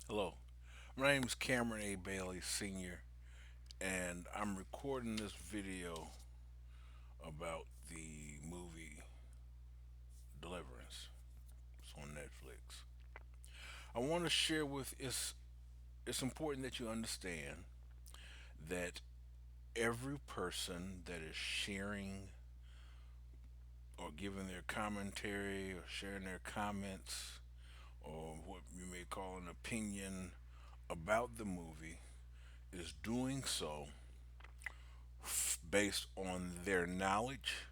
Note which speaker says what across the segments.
Speaker 1: Hello, my name is Cameron A. Bailey Sr., and I'm recording this video about the movie Deliverance. It's on Netflix. I want to share with it's important that you understand that every person that is sharing or giving their commentary or sharing their comments or what you may call an opinion about the movie is doing so based on their knowledge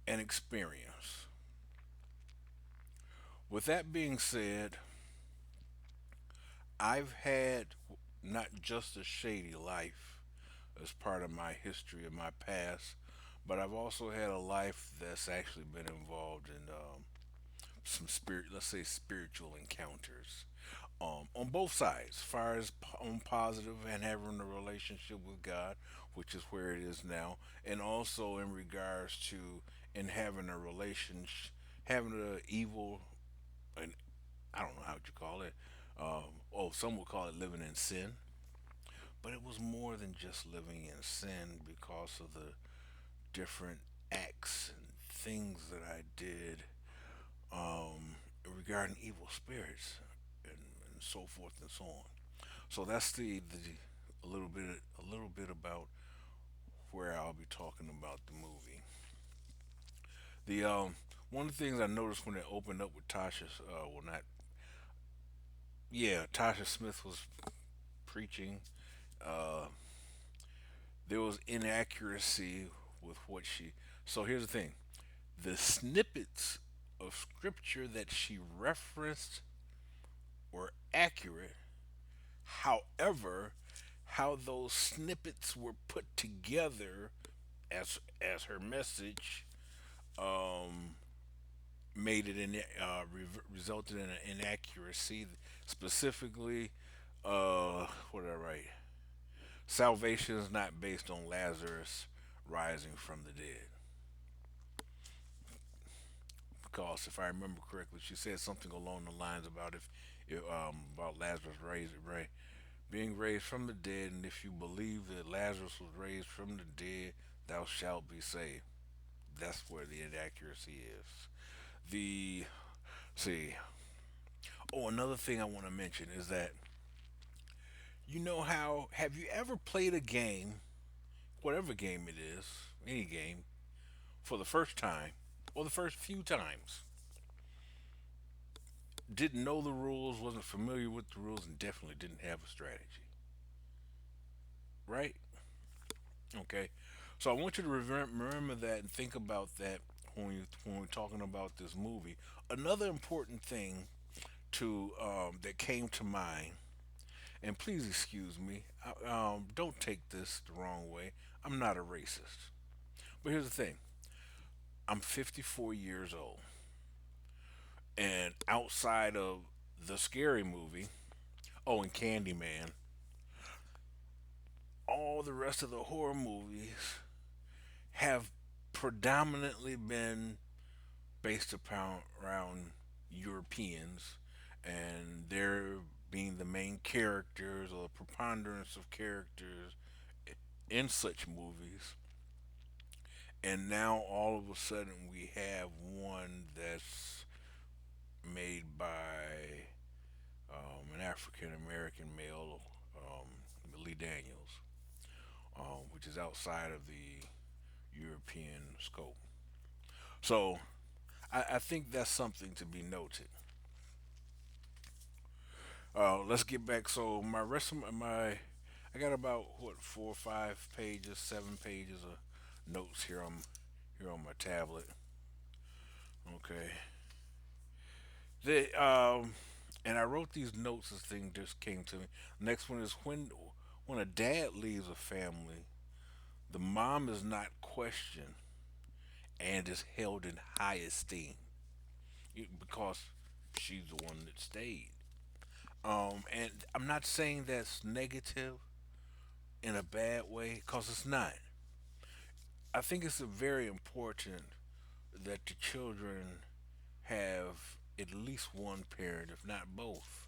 Speaker 1: and experience. With that being said, I've had not just a shady life as part of my history and my past, but I've also had a life that's actually been involved in some spirit, let's say spiritual encounters. On both sides, as far as on positive and having a relationship with God, which is where it is now, and also in regards to in having a relationship, having an evil, and I don't know how you call it. Some would call it living in sin, but it was more than just living in sin because of the different acts and things that I did regarding evil spirits and so forth and so on. So that's the a little bit about where I'll be talking about the movie. The One of the things I noticed when it opened up with Tasha, well not, yeah, Tasha Smith was preaching. Uh, there was inaccuracy with what she. So here's the thing: the snippets of scripture that she referenced were accurate. However, how those snippets were put together as her message um, made it resulted in an inaccuracy. Specifically, what did I write? Salvation is not based on Lazarus rising from the dead. Because if I remember correctly, she said something along the lines about if about Lazarus being raised from the dead, and if you believe that Lazarus was raised from the dead, thou shalt be saved. That's where the inaccuracy is. The See. Oh, another thing I want to mention is that you know how have you ever played a game, whatever game it is, any game, for the first time or the first few times, didn't know the rules, wasn't familiar with the rules, and definitely didn't have a strategy, right? Okay. So I want you to remember that and think about that when we're talking about this movie. Another important thing to that came to mind, and please excuse me, don't take this the wrong way. I'm not a racist, but here's the thing: I'm 54 years old, and outside of the scary movie, oh, and Candyman, all the rest of the horror movies have predominantly been based upon around Europeans and they're being the main characters or the preponderance of characters in such movies. And now all of a sudden we have one that's made by an African American male, Lee Daniels, which is outside of the European scope. So I think that's something to be noted. Let's get back. So my rest of I got about what 4 or 5 pages, 7 pages of notes here on my tablet. Okay. The and I wrote these notes as thing just came to me. Next one is when a dad leaves a family, the mom is not questioned and is held in high esteem because she's the one that stayed. And I'm not saying that's negative in a bad way, because it's not. I think it's very important that the children have at least one parent, if not both.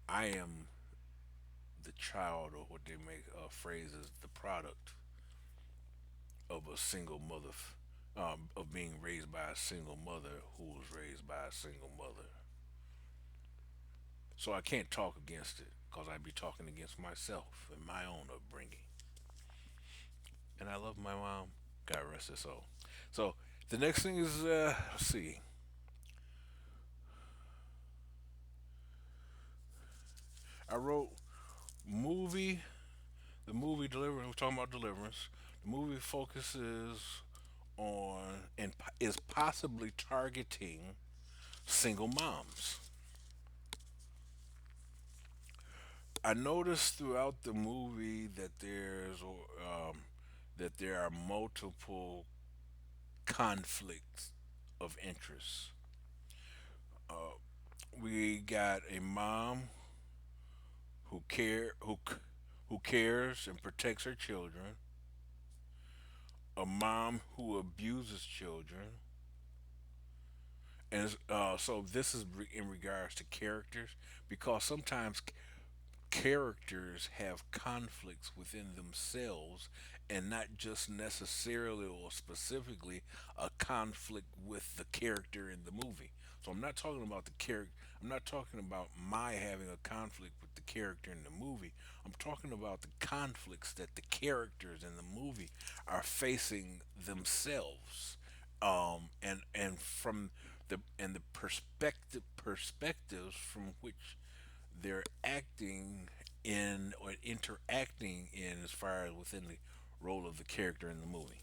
Speaker 1: I am the child, or what they make phrase as the product of a single mother, of being raised by a single mother who was raised by a single mother. So I can't talk against it because I'd be talking against myself and my own upbringing. And I love my mom. God rest her soul. So the next thing is, let's see. I wrote movie. The movie Deliverance. We're talking about Deliverance. The movie focuses on and is possibly targeting single moms. I noticed throughout the movie that that there are multiple conflicts of interest. We got a mom who care who cares and protects her children, a mom who abuses children, and so this is in regards to characters, because sometimes characters have conflicts within themselves, and not just necessarily or specifically a conflict with the character in the movie. So I'm not talking about the character. I'm not talking about my having a conflict with the character in the movie. I'm talking about the conflicts that the characters in the movie are facing themselves, and from the perspectives from which they're acting in or interacting in, as far as within the role of the character in the movie.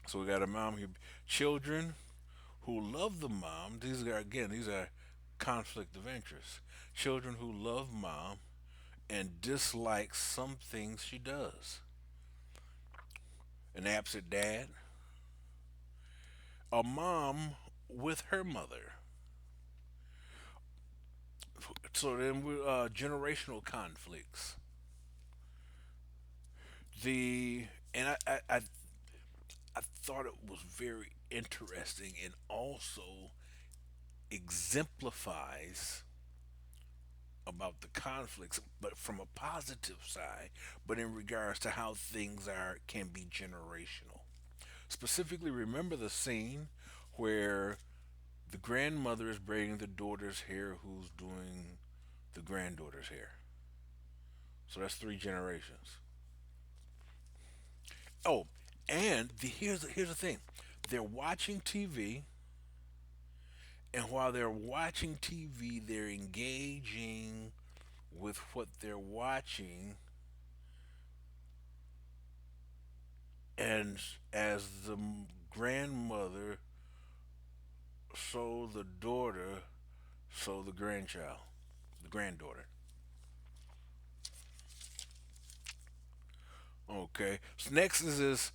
Speaker 1: So we got a mom who children who love the mom. These are conflict of interest. Children who love mom and dislike some things she does. An absent dad, a mom with her mother. So then we generational conflicts. The and I thought it was very interesting and also exemplifies about the conflicts, but from a positive side, but in regards to how things are can be generational. Specifically, remember the scene where the grandmother is braiding the daughter's hair, who's doing the granddaughter's hair. So that's three generations. Oh, and here's the thing: they're watching TV, and while they're watching TV, they're engaging with what they're watching, and as the grandmother, so the daughter, so the grandchild, the granddaughter. Okay. So next is this.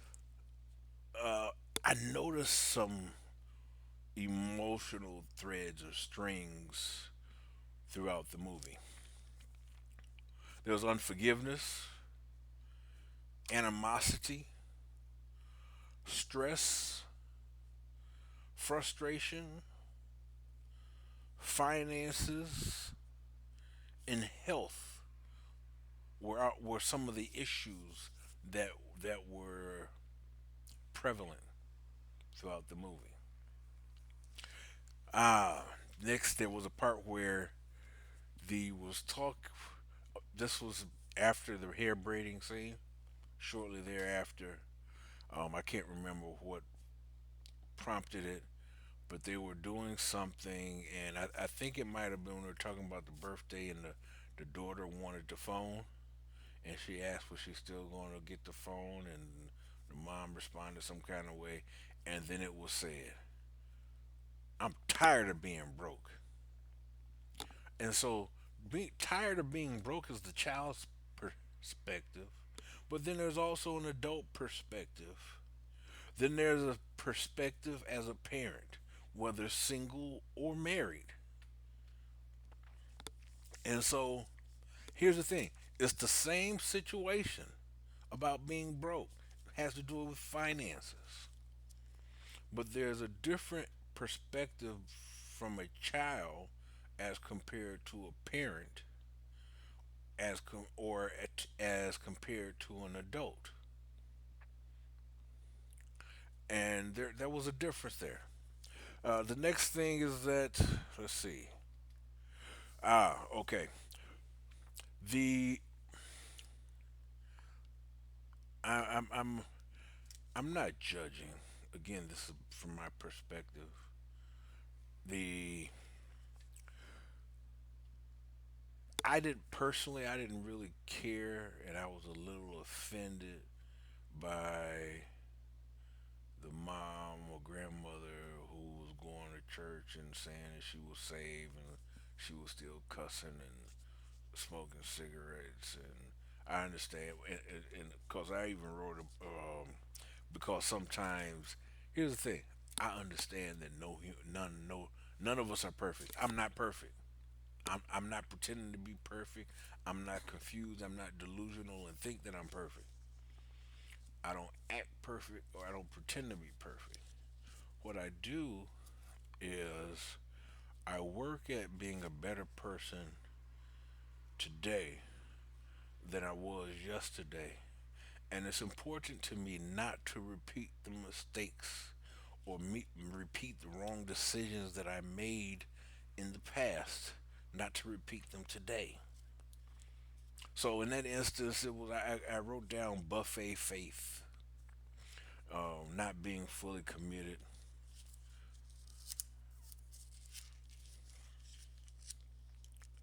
Speaker 1: Uh, I noticed some emotional threads or strings throughout the movie. There was unforgiveness, animosity, stress, frustration, finances, and health were some of the issues that that were prevalent throughout the movie. Ah, next there was a part where the was talk. This was after the hair braiding scene. Shortly thereafter, I can't remember what prompted it, but they were doing something, and I think it might have been when they were talking about the birthday, and the daughter wanted the phone, and she asked was she still going to get the phone, and the mom responded some kind of way, and then it was said, "I'm tired of being broke." And so, being tired of being broke is the child's perspective, but then there's also an adult perspective. Then there's a perspective as a parent, whether single or married. And so, here's the thing: it's the same situation about being broke. It has to do with finances, but there's a different perspective from a child as compared to a parent, as compared to an adult, and there was a difference there. The next thing is that, let's see. Okay. The I, I'm not judging. Again, this is from my perspective. The I didn't really care, and I was a little offended by the mom or grandmother who was going to church and saying that she was saved and she was still cussing and smoking cigarettes. And I understand, and because I even wrote because sometimes here's the thing. I understand that none of us are perfect. I'm not perfect. I'm not pretending to be perfect. I'm not confused. I'm not delusional and think that I'm perfect. I don't act perfect or I don't pretend to be perfect. What I do is I work at being a better person today than I was yesterday. And it's important to me not to repeat the mistakes or repeat the wrong decisions that I made in the past, not to repeat them today. So in that instance, I wrote down buffet faith, not being fully committed.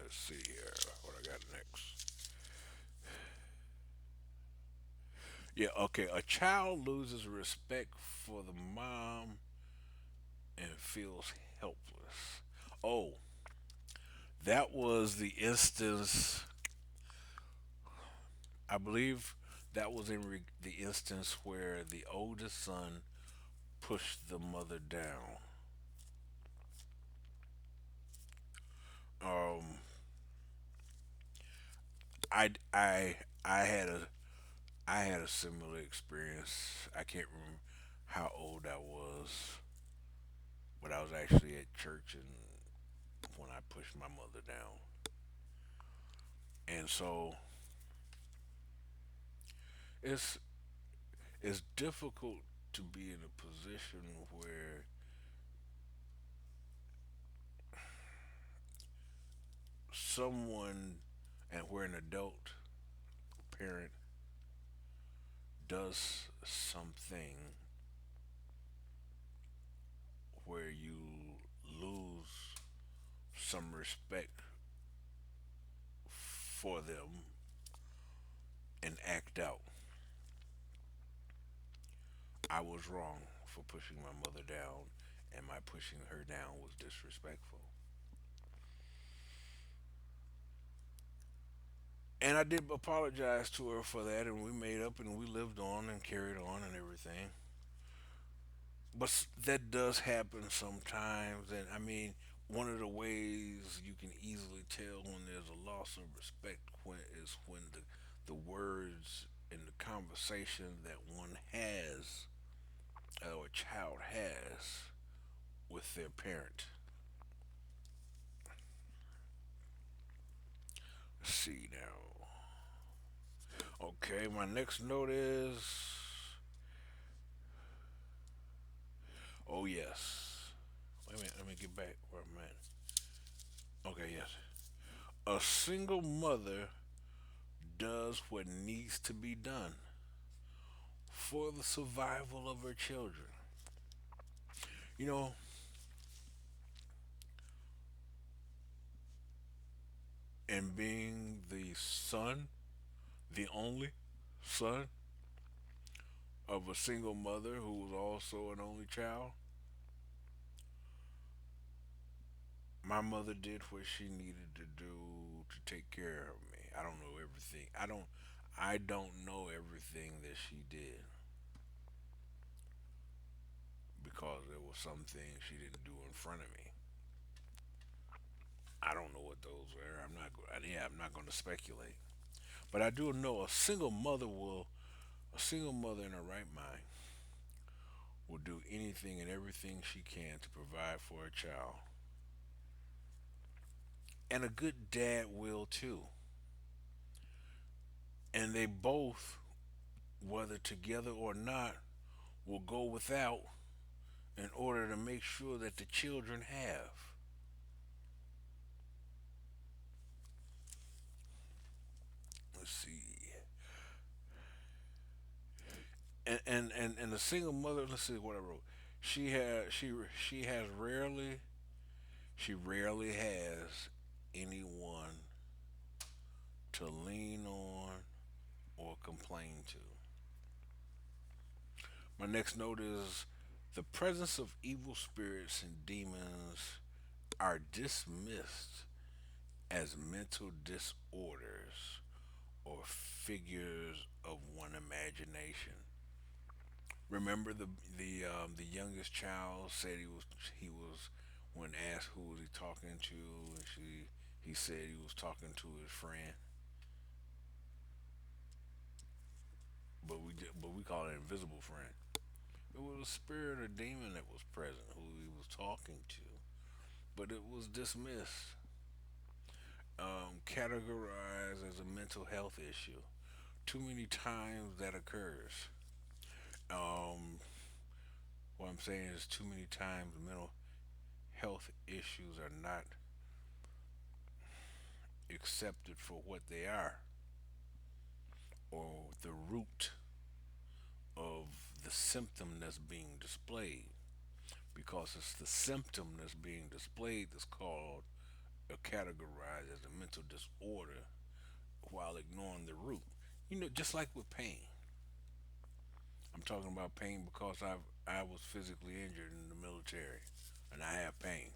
Speaker 1: Let's see here what I got next. Yeah, okay. A child loses respect for the mom and feels helpless. Oh, that was the instance. I believe that was the instance where the oldest son pushed the mother down. Um, I I I had a similar experience. I can't remember how old I was, but I was actually at church and when I pushed my mother down. And so it's it's difficult to be in a position where someone and where an adult parent does something where you lose some respect for them and act out. I was wrong for pushing my mother down, and my pushing her down was disrespectful. And I did apologize to her for that, and we made up and we lived on and carried on and everything. But that does happen sometimes, and I mean, one of the ways you can easily tell when there's a loss of respect is when the words in the conversation that one has or a child has with their parent. Let's see now. Okay, my next note is, oh yes. Wait a minute, let me get back where I'm at. Okay, yes. A single mother does what needs to be done for the survival of her children. You know, and being the son, the only son of a single mother who was also an only child, my mother did what she needed to do to take care of me. I don't know everything. I don't know everything that she did because there were some things she didn't do in front of me. I don't know what those were. I'm not going to speculate. But I do know a single mother in her right mind will do anything and everything she can to provide for a child. and a good dad will too. And they both, whether together or not, will go without in order to make sure that the children have. Let's see. And the single mother. Let's see what I wrote. She has she has rarely she rarely has anyone to lean on or complain to. My next note is the presence of evil spirits and demons are dismissed as mental disorders or figures of one imagination. Remember the youngest child said he was when asked who was he talking to, and he said he was talking to his friend, but we call it invisible friend. It was a spirit or demon that was present who he was talking to, but it was dismissed, categorized as a mental health issue. Too many times that occurs. Um, what I'm saying is, too many times mental health issues are not accepted for what they are, or the root of the symptom that's being displayed, because it's the symptom that's being displayed that's called or categorized as a mental disorder while ignoring the root. Just like with pain. I'm talking about pain because I was physically injured in the military and I have pain.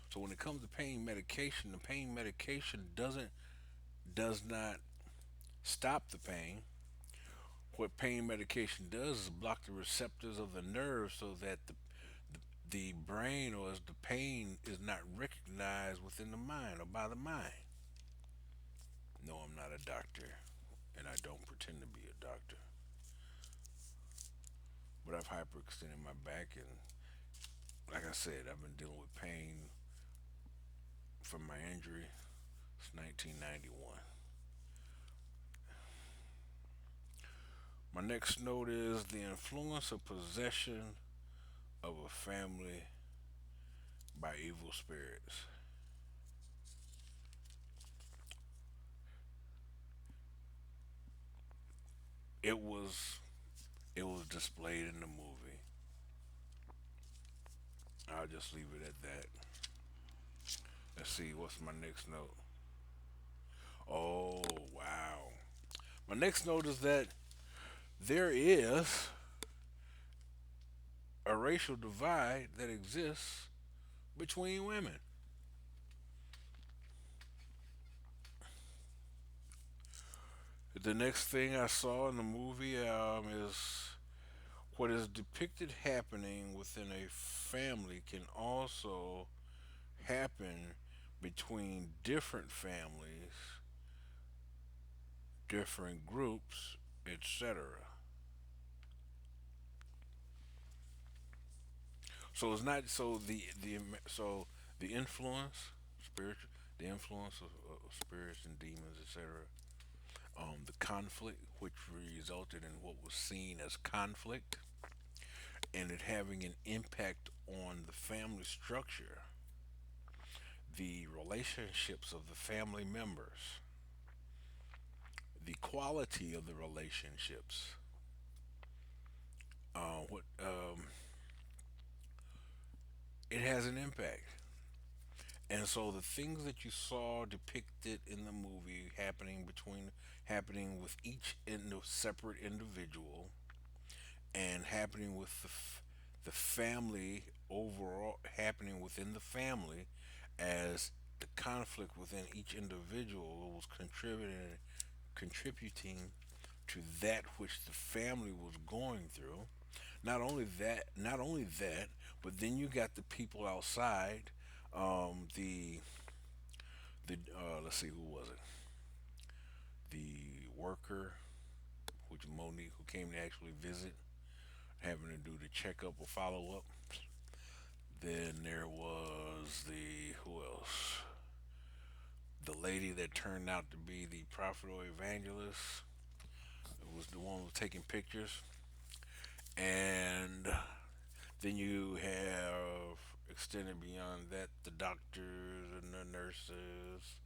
Speaker 1: So when it comes to pain medication, the pain medication does not stop the pain. What pain medication does is block the receptors of the nerve so that the brain or as the pain is not recognized within the mind or by the mind. No, I'm not a doctor, and I don't pretend to be a doctor, but I've hyperextended my back, and like I said, I've been dealing with pain from my injury since 1991. My next note is the influence of possession of a family by evil spirits. It was it was displayed in the movie. I'll just leave it at that. Let's see, what's my next note? Oh, wow. My next note is that there is a racial divide that exists between women. The next thing I saw in the movie is what is depicted happening within a family can also happen between different families, different groups, etc. So it's not the influence, spiritual, the influence of spirits and demons, etc. The conflict, which resulted in what was seen as conflict, and it having an impact on the family structure, the relationships of the family members, the quality of the relationships. What It has an impact. And so the things that you saw depicted in the movie happening with each separate individual and happening with the family overall, happening within the family as the conflict within each individual was contributing to that which the family was going through. Not only that, but then you got the people outside, the let's see, who was it? The worker, which Monique, who came to actually visit, having to do the checkup or follow up. Then there was the who else? lady that turned out to be the prophet or evangelist. It was the one who was taking pictures. And then you have extended beyond that the doctors and the nurses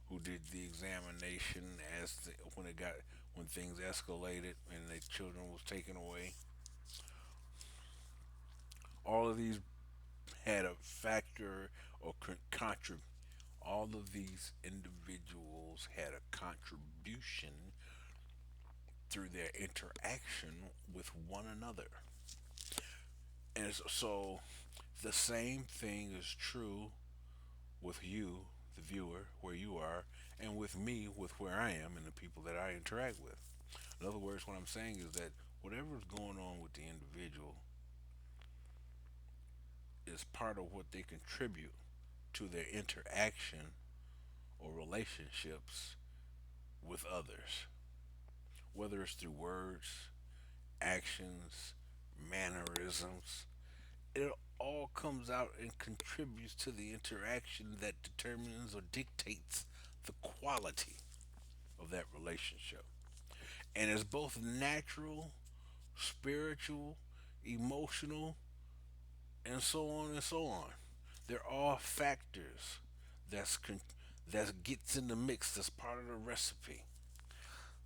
Speaker 1: who did the examination when it got when things escalated and the children was taken away. All of these had a factor or contrib. All of these individuals had a contribution through their interaction with one another. And so the same thing is true with you, the viewer, where you are, and with me, with where I am and the people that I interact with. In other words, what I'm saying is that whatever's going on with the individual is part of what they contribute to their interaction or relationships with others, whether it's through words, actions, mannerisms. It all comes out and contributes to the interaction that determines or dictates the quality of that relationship. And it's both natural, spiritual, emotional, and so on and so on. They're all factors that gets in the mix. That's part of the recipe.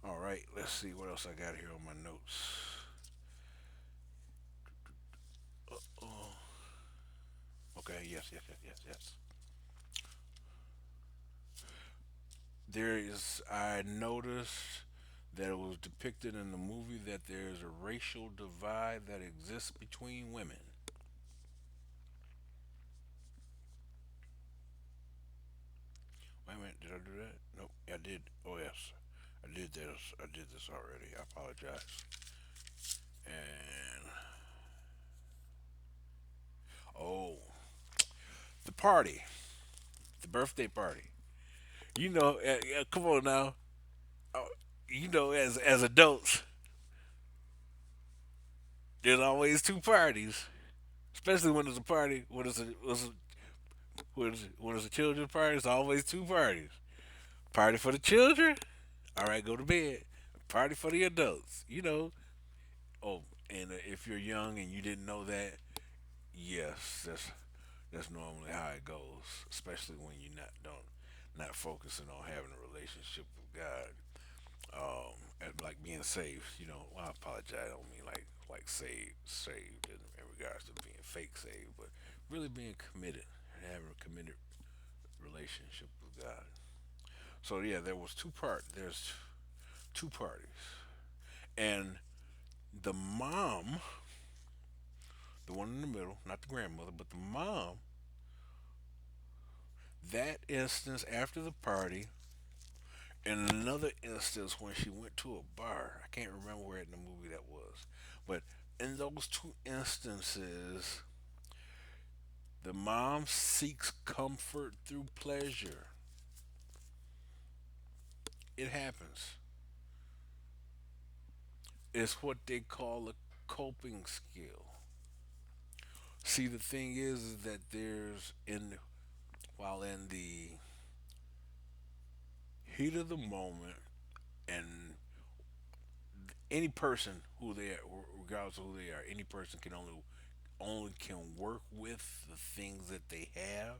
Speaker 1: All right, let's see what else I got here on my notes. Oh, okay, yes, yes, yes, yes, yes. There is. I noticed that it was depicted in the movie that there's a racial divide that exists between women. Wait a minute, did I do that? Nope, I did. Oh yes, I did this. I did this already. I apologize. And oh, the party, the birthday party. Come on now. Oh, as adults, there's always two parties, especially when it's a party. When it's a children's party, it's always two parties. Party for the children. All right, go to bed. Party for the adults. Oh, and if you're young and you didn't know that, yes, that's normally how it goes. Especially when you're not focusing on having a relationship with God. And like being saved. Well, I apologize. I don't mean like saved in regards to being fake saved, but really being committed and having a committed relationship with God. So yeah, there's two parties, and the mom, the one in the middle, not the grandmother, but the mom, that instance after the party, and another instance when she went to a bar. I can't remember where in the movie that was, but in those two instances, the mom seeks comfort through pleasure. It happens. It's what they call a coping skill. See, the thing is that while in the heat of the moment, and any person who they are, regardless of who they are, any person can only can work with the things that they have,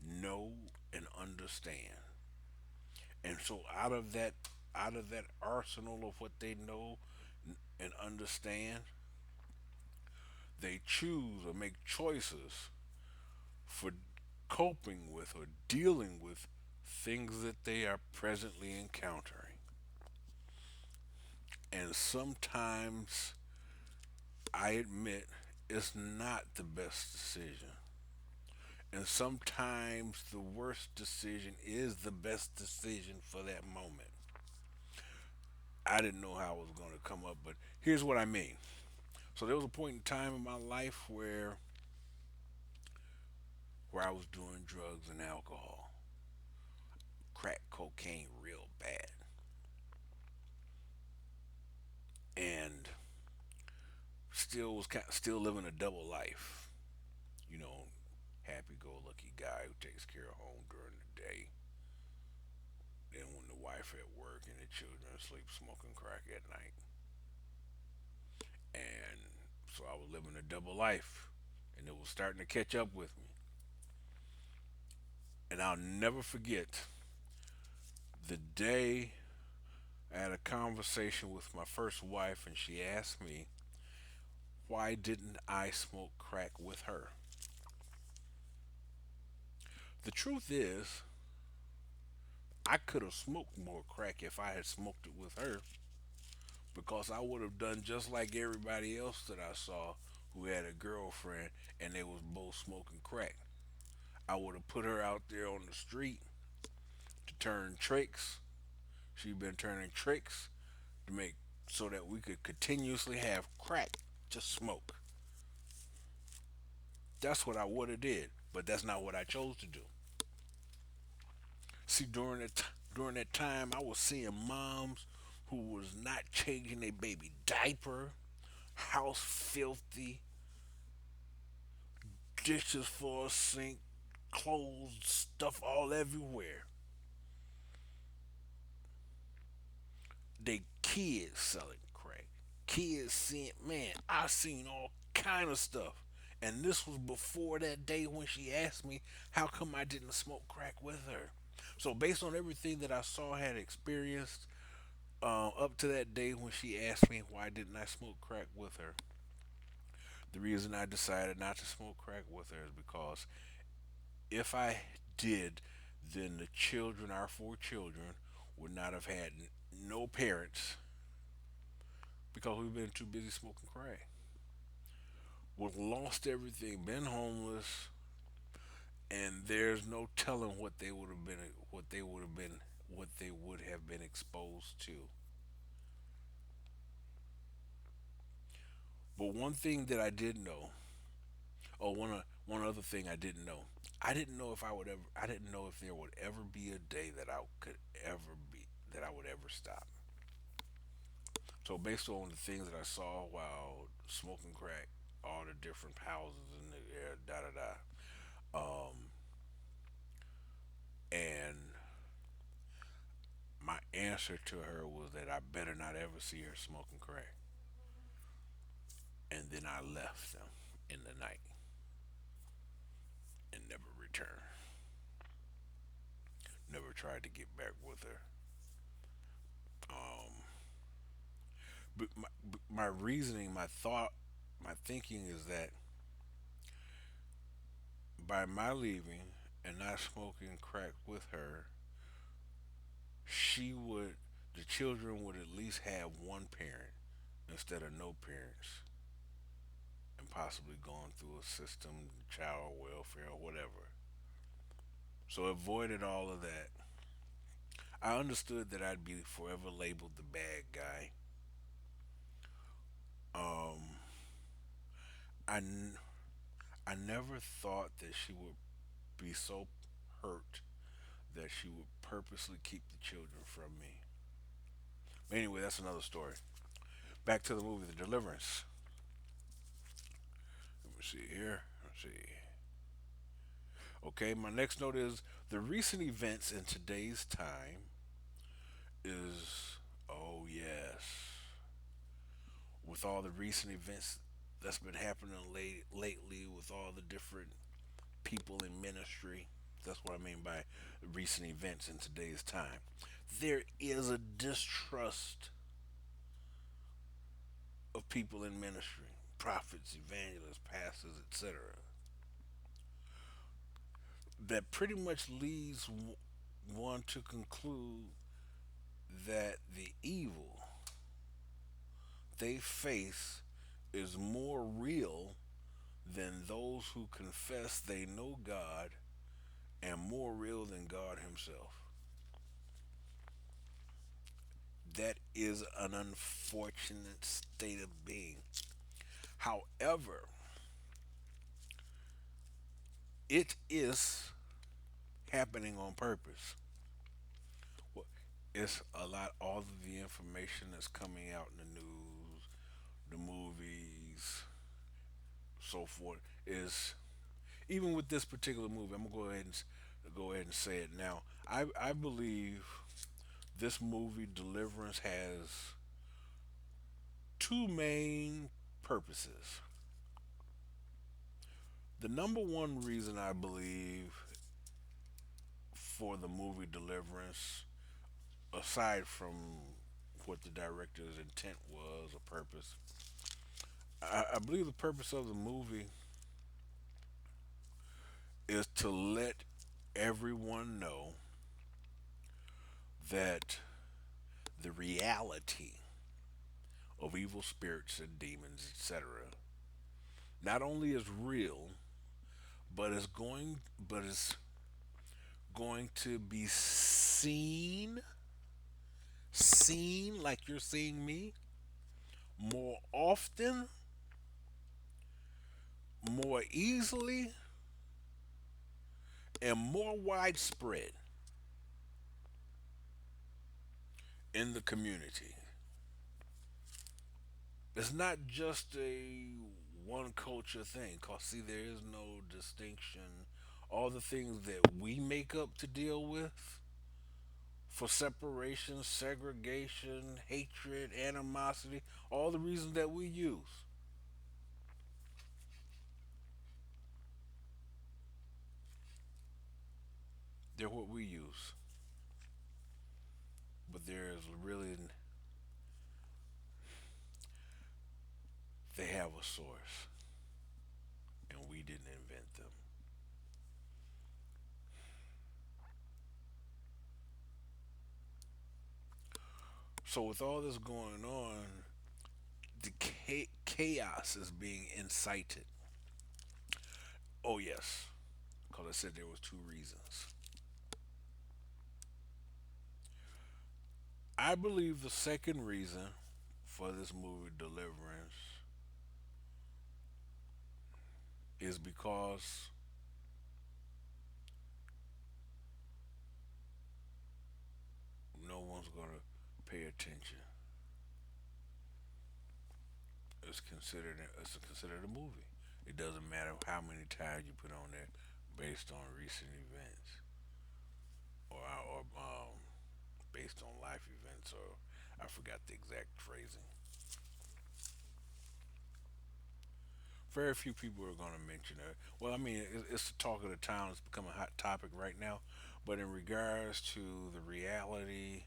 Speaker 1: know, and understand. And so out of that arsenal of what they know and understand, they choose or make choices for coping with or dealing with things that they are presently encountering. And sometimes I admit it's not the best decision. And sometimes the worst decision is the best decision for that moment. I didn't know how it was going to come up, but here's what I mean. So there was a point in time in my life where I was doing drugs and alcohol, crack cocaine real bad, and still living a double life. You know, happy go lucky guy who takes care of home during the day, wife at work and the children asleep smoking crack at night. And so I was living a double life, and it was starting to catch up with me. And I'll never forget the day I had a conversation with my first wife, and she asked me, why didn't I smoke crack with her? The truth is, I could have smoked more crack if I had smoked it with her, because I would have done just like everybody else that I saw who had a girlfriend and they was both smoking crack. I would have put her out there on the street to turn tricks. She'd been turning tricks to make so that we could continuously have crack to smoke. That's what I would have did, but that's not what I chose to do. See, during that time, I was seeing moms who was not changing their baby diaper, house filthy, dishes for a sink, clothes, stuff all everywhere. They kids selling crack. Kids seeing, man, I seen all kind of stuff. And this was before that day when she asked me how come I didn't smoke crack with her. So based on everything that I saw had experienced up to that day when she asked me why didn't I smoke crack with her, the reason I decided not to smoke crack with her is because if I did, then the children, our four children, would not have had no parents because we've been too busy smoking crack. Would lost everything, been homeless, and there's no telling what they would have been, what they would have been, what they would have been exposed to. But one thing that I did know, or one other thing I didn't know, I didn't know if I would ever, I didn't know if there would ever be a day that I could ever be, that I would ever stop. So based on the things that I saw while smoking crack, all the different houses in the air, da da da, and my answer to her was that I better not ever see her smoking crack. And then I left them in the night and never returned. Never tried to get back with her. Um, but my reasoning, my thought, my thinking is that by my leaving and not smoking crack with her, she would, the children would at least have one parent instead of no parents and possibly going through a system, child welfare, or whatever. So avoided all of that. I understood that I'd be forever labeled the bad guy. Um, I, n- I never thought that she would be so hurt that she would purposely keep the children from me. But anyway, that's another story. Back to the movie, The Deliverance. Let me see here. Let's see. Okay, my next note is the recent events in today's time is, oh yes, with all the recent events that's been happening lately with all the different people in ministry. That's what I mean by recent events in today's time. There is a distrust of people in ministry, prophets, evangelists, pastors, etc., that pretty much leads one to conclude that the evil they face is more real than those who confess they know God and more real than God Himself. That is an unfortunate state of being. However, it is happening on purpose. Well, it's a lot, all of the information that's coming out in the news, the movies, so forth, is even with this particular movie. I'm gonna go ahead and say it now. I believe This movie, Deliverance, has two main purposes. The number one reason I believe for the movie Deliverance, aside from what the director's intent was or purpose, I believe the purpose of the movie is to let everyone know that the reality of evil spirits and demons, etc., not only is real, but is going to be seen like you're seeing me, more often, more easily, and more widespread in the community. It's not just a one culture thing, cause see, there is no distinction. All the things that we make up to deal with for separation, segregation, hatred, animosity, all the reasons that we use, they're what we use. But there's really, they have a source, and we didn't invent them. So with all this going on, the chaos is being incited. Oh yes, because I said there was two reasons. I believe the second reason for this movie Deliverance is because no one's gonna pay attention. It's considered a movie. It doesn't matter how many times you put on there, based on recent events or based on life events, or I forgot the exact phrasing. Very few people are going to mention it. Well, I mean, it's the talk of the town. It's become a hot topic right now. But in regards to the reality,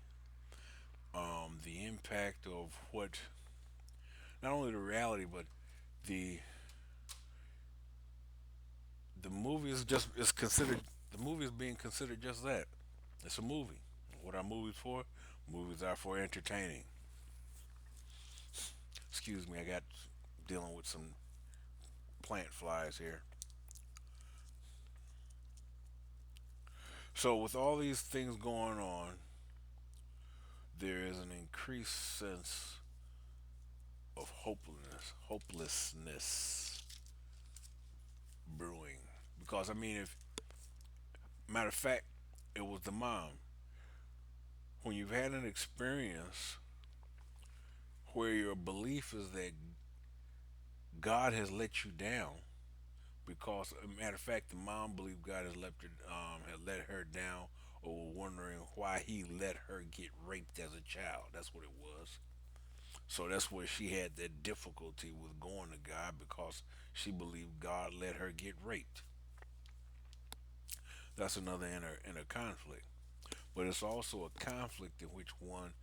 Speaker 1: the impact of what, not only the reality, but the the movie is just is considered the movie is being considered just that. It's a movie. What are movies for? Movies are for entertaining. Excuse me, I got dealing with some plant flies here. So with all these things going on, there is an increased sense of hopelessness brewing. Because I mean, if matter of fact, it was the mom. When you've had an experience where your belief is that God has let you down, because matter of fact, the mom believed God had let her down, or were wondering why He let her get raped as a child. That's what it was. So that's where she had that difficulty with going to God, because she believed God let her get raped. That's another inner conflict. But it's also a conflict in which one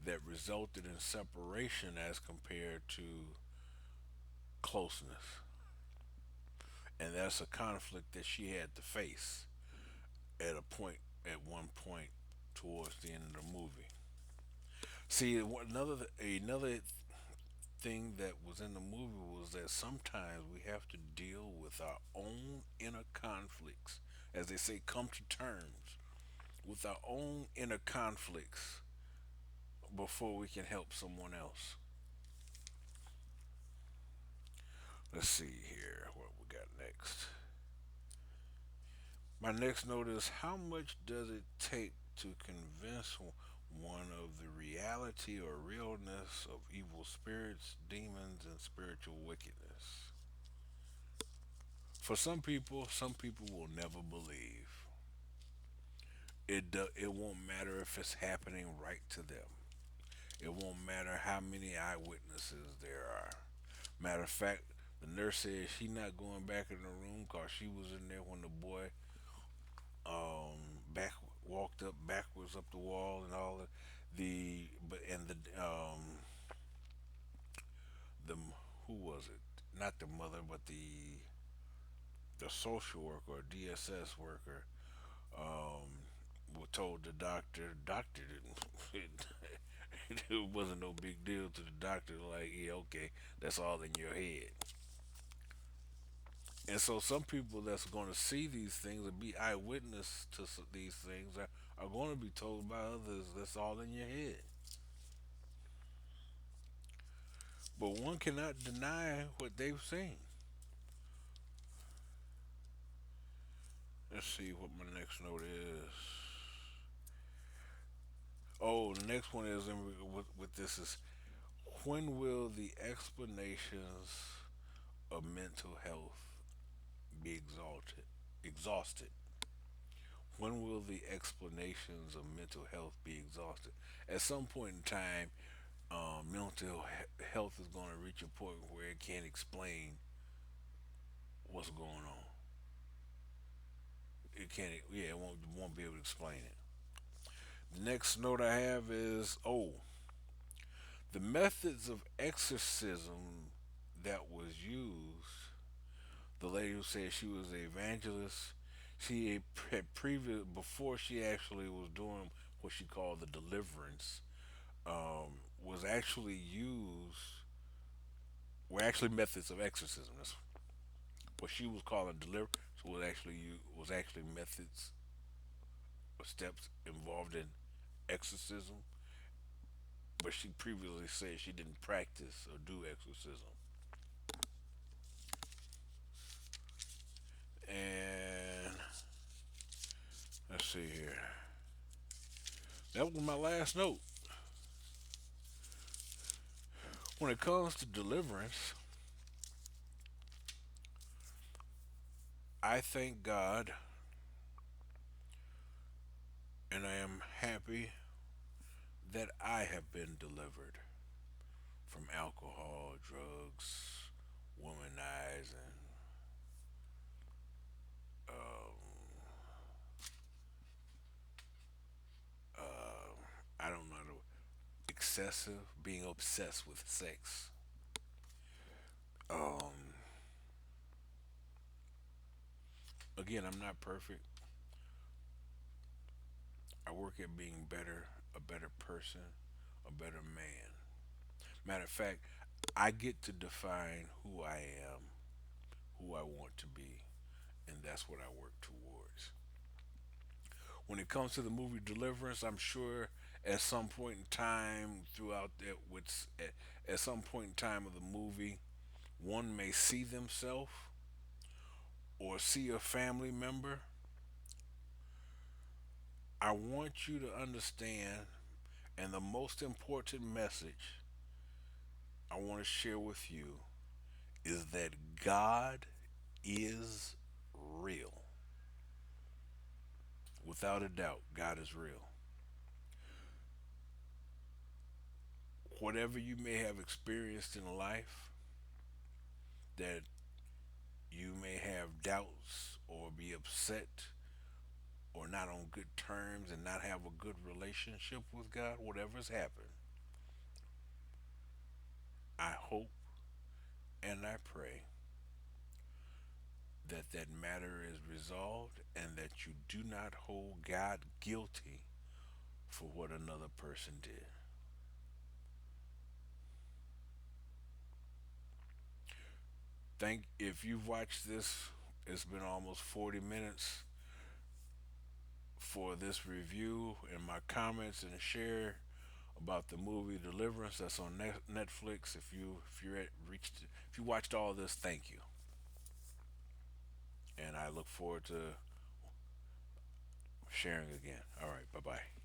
Speaker 1: that resulted in separation as compared to closeness. And that's a conflict that she had to face at a point at one point towards the end of the movie. See, another thing that was in the movie was that sometimes we have to deal with our own inner conflicts, as they say, come to terms with our own inner conflicts before we can help someone else. Let's see here what we got next. My next note is, how much does it take to convince one of the reality or realness of evil spirits, demons, and spiritual wickedness? For some people will never believe. It won't matter if it's happening right to them. It won't matter how many eyewitnesses there are. Matter of fact, the nurse said she not going back in the room because she was in there when the boy back walked up backwards up the wall and all the but and the who was it? Not the mother, but the social worker or DSS worker told the doctor. Doctor didn't. It wasn't no big deal to the doctor. Like, yeah, okay, that's all in your head. And so, some people that's going to see these things and be eyewitness to these things are going to be told by others that's all in your head. But one cannot deny what they've seen. Let's see what my next note is. Oh, the next one is with this is when will the explanations of mental health be exhausted? When will the explanations of mental health be exhausted? At some point in time, mental health is going to reach a point where it can't explain what's going on. It can't. Yeah, it won't be able to explain it. The next note I have is the methods of exorcism that was used. The lady who said she was an evangelist, she had previous before she actually was doing what she called the deliverance, was actually used were actually methods of exorcism. That's what she was calling deliverance was actually methods or steps involved in exorcism. But she previously said she didn't practice or do exorcism. And let's see here. That was my last note. When it comes to deliverance, I thank God and I am happy that I have been delivered from alcohol, drugs, womanizing, um, I don't know, excessive, being obsessed with sex. Um, Again, I'm not perfect. I work at being better, a better person, a better man. Matter of fact, I get to define who I am, who I want to be, and that's what I work towards. When it comes to the movie Deliverance, I'm sure at some point in time throughout that, at some point in time of the movie, one may see themselves or see a family member. I want you to understand, and the most important message I want to share with you is that God is real. Without a doubt, God is real. Whatever you may have experienced in life that you may have doubts or be upset or not on good terms and not have a good relationship with God, whatever's happened, I hope and I pray that that matter is resolved and that you do not hold God guilty for what another person did. Thank if you've watched this, it's been almost 40 minutes for this review and my comments and share about the movie Deliverance that's on Netflix. If you watched all this, thank you, and I look forward to sharing again. All right, bye bye.